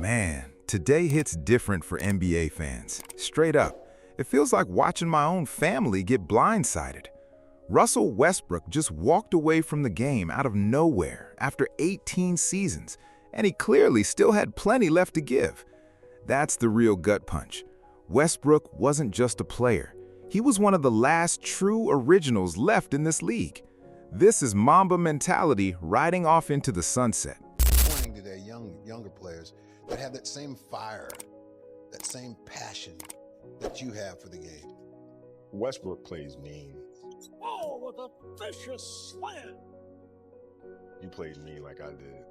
Man, today hits different for NBA fans. Straight up, it feels like watching my own family get blindsided. Russell Westbrook just walked away from the game out of nowhere after 18 seasons, and he clearly still had plenty left to give. That's the real gut punch. Westbrook wasn't just a player. He was one of the last true originals left in this league. This is Mamba mentality riding off into the sunset. Pointing to their younger players that have that same fire, that same passion that you have for the game. Westbrook plays mean. Oh, with a vicious slam. You played mean like I did,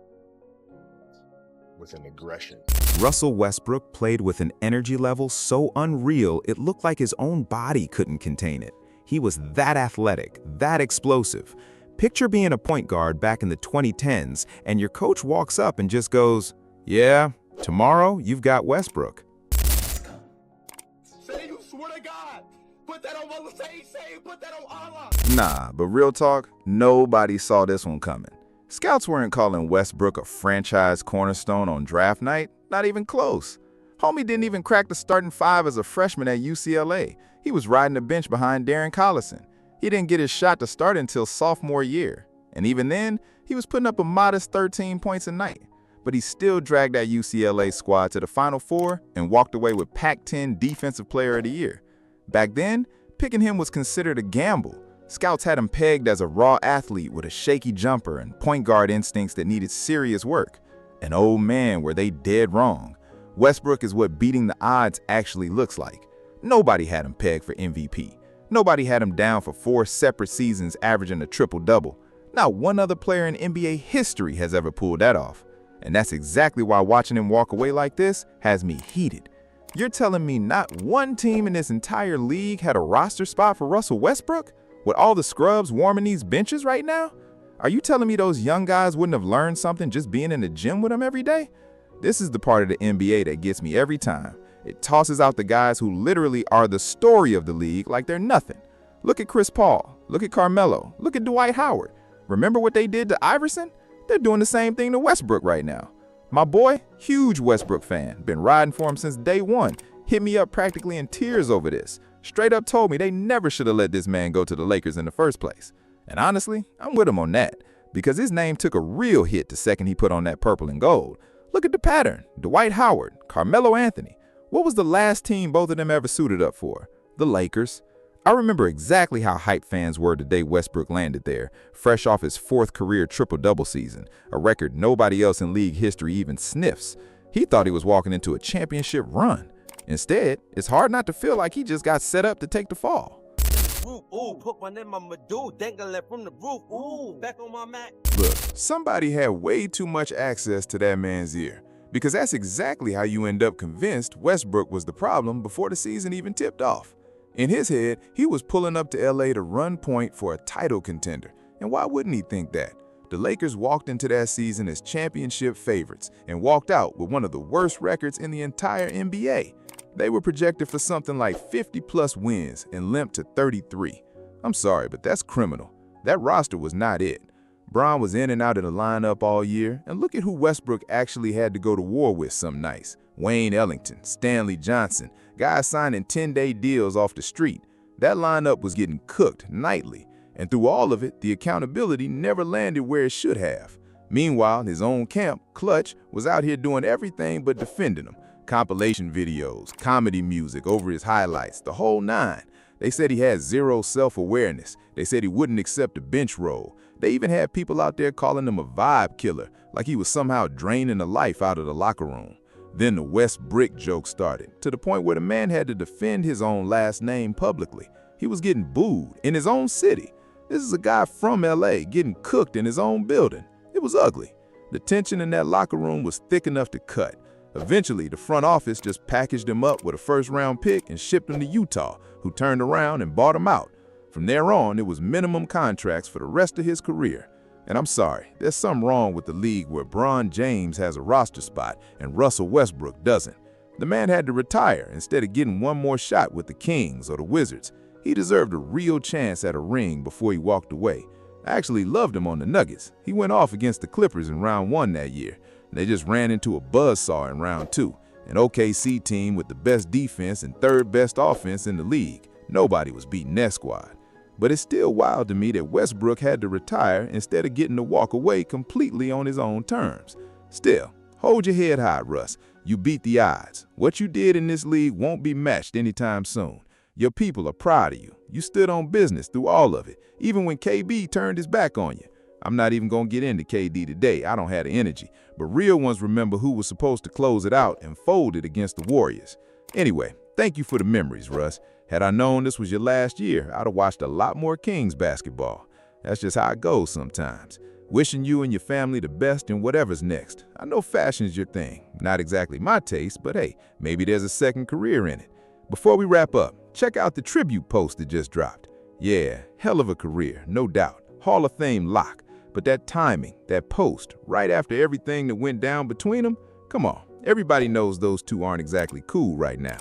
with an aggression. Russell Westbrook played with an energy level so unreal it looked like his own body couldn't contain it. He was that athletic, that explosive. Picture being a point guard back in the 2010s and your coach walks up and just goes, "Yeah, tomorrow you've got Westbrook." Say you swear to God. Put that on Allah. Say, put that on Allah. Nah, but real talk, nobody saw this one coming. Scouts weren't calling Westbrook a franchise cornerstone on draft night, not even close. Homie didn't even crack the starting five as a freshman at UCLA. He was riding the bench behind Darren Collison. He didn't get his shot to start until sophomore year. And even then, he was putting up a modest 13 points a night. But he still dragged that UCLA squad to the Final Four and walked away with Pac-10 Defensive Player of the Year. Back then, picking him was considered a gamble. Scouts had him pegged as a raw athlete with a shaky jumper and point guard instincts that needed serious work. And oh man, were they dead wrong. Westbrook is what beating the odds actually looks like. Nobody had him pegged for MVP. Nobody had him down for 4 separate seasons averaging a triple-double. Not one other player in NBA history has ever pulled that off. And that's exactly why watching him walk away like this has me heated. You're telling me not one team in this entire league had a roster spot for Russell Westbrook? With all the scrubs warming these benches right now? Are you telling me those young guys wouldn't have learned something just being in the gym with him every day? This is the part of the NBA that gets me every time. It tosses out the guys who literally are the story of the league like they're nothing. Look at Chris Paul, look at Carmelo, look at Dwight Howard. Remember what they did to Iverson? They're doing the same thing to Westbrook right now. My boy, huge Westbrook fan, been riding for him since day one, hit me up practically in tears over this. Straight up told me they never should have let this man go to the Lakers in the first place. And honestly, I'm with him on that, because his name took a real hit the second he put on that purple and gold. Look at the pattern, Dwight Howard, Carmelo Anthony. What was the last team both of them ever suited up for? The Lakers. I remember exactly how hype fans were the day Westbrook landed there, fresh off his 4th career triple-double season, a record nobody else in league history even sniffs. He thought he was walking into a championship run. Instead, it's hard not to feel like he just got set up to take the fall. Ooh, put one in my Madoo, dangling from the roof. Ooh, back on my mat. Look, somebody had way too much access to that man's ear, because that's exactly how you end up convinced Westbrook was the problem before the season even tipped off. In his head, he was pulling up to LA to run point for a title contender, and why wouldn't he think that? The Lakers walked into that season as championship favorites and walked out with one of the worst records in the entire NBA. They were projected for something like 50-plus wins and limped to 33. I'm sorry, but that's criminal. That roster was not it. Bron was in and out of the lineup all year, and look at who Westbrook actually had to go to war with some nights. Wayne Ellington, Stanley Johnson, guys signing 10-day deals off the street. That lineup was getting cooked nightly, and through all of it, the accountability never landed where it should have. Meanwhile, his own camp, Clutch, was out here doing everything but defending him. Compilation videos, comedy music over his highlights, the whole nine. They said he had zero self-awareness. They said he wouldn't accept a bench role. They even had people out there calling him a vibe killer, like he was somehow draining the life out of the locker room. Then the West Brick joke started, to the point where the man had to defend his own last name publicly. He was getting booed in his own city. This is a guy from LA getting cooked in his own building. It was ugly. The tension in that locker room was thick enough to cut. Eventually, the front office just packaged him up with a first-round pick and shipped him to Utah, who turned around and bought him out. From there on, it was minimum contracts for the rest of his career. And I'm sorry, there's something wrong with the league where Bron James has a roster spot and Russell Westbrook doesn't. The man had to retire instead of getting one more shot with the Kings or the Wizards. He deserved a real chance at a ring before he walked away. I actually loved him on the Nuggets. He went off against the Clippers in round 1 that year. They just ran into a buzzsaw in round 2, an OKC team with the best defense and third best offense in the league. Nobody was beating that squad. But it's still wild to me that Westbrook had to retire instead of getting to walk away completely on his own terms. Still, hold your head high, Russ. You beat the odds. What you did in this league won't be matched anytime soon. Your people are proud of you. You stood on business through all of it, even when KB turned his back on you. I'm not even going to get into KD today. I don't have the energy. But real ones remember who was supposed to close it out and fold it against the Warriors. Anyway, thank you for the memories, Russ. Had I known this was your last year, I'd have watched a lot more Kings basketball. That's just how it goes sometimes. Wishing you and your family the best in whatever's next. I know fashion's your thing. Not exactly my taste, but hey, maybe there's a second career in it. Before we wrap up, check out the tribute post that just dropped. Yeah, hell of a career, no doubt. Hall of Fame lock. But that timing, that post, right after everything that went down between them, come on, everybody knows those two aren't exactly cool right now.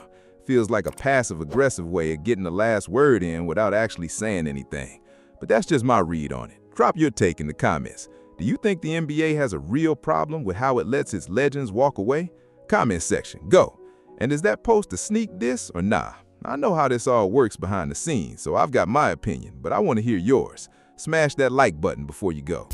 Feels like a passive-aggressive way of getting the last word in without actually saying anything. But that's just my read on it. Drop your take in the comments. Do you think the NBA has a real problem with how it lets its legends walk away? Comment section, go. And is that post a sneak diss or nah? I know how this all works behind the scenes, so I've got my opinion, but I want to hear yours. Smash that like button before you go.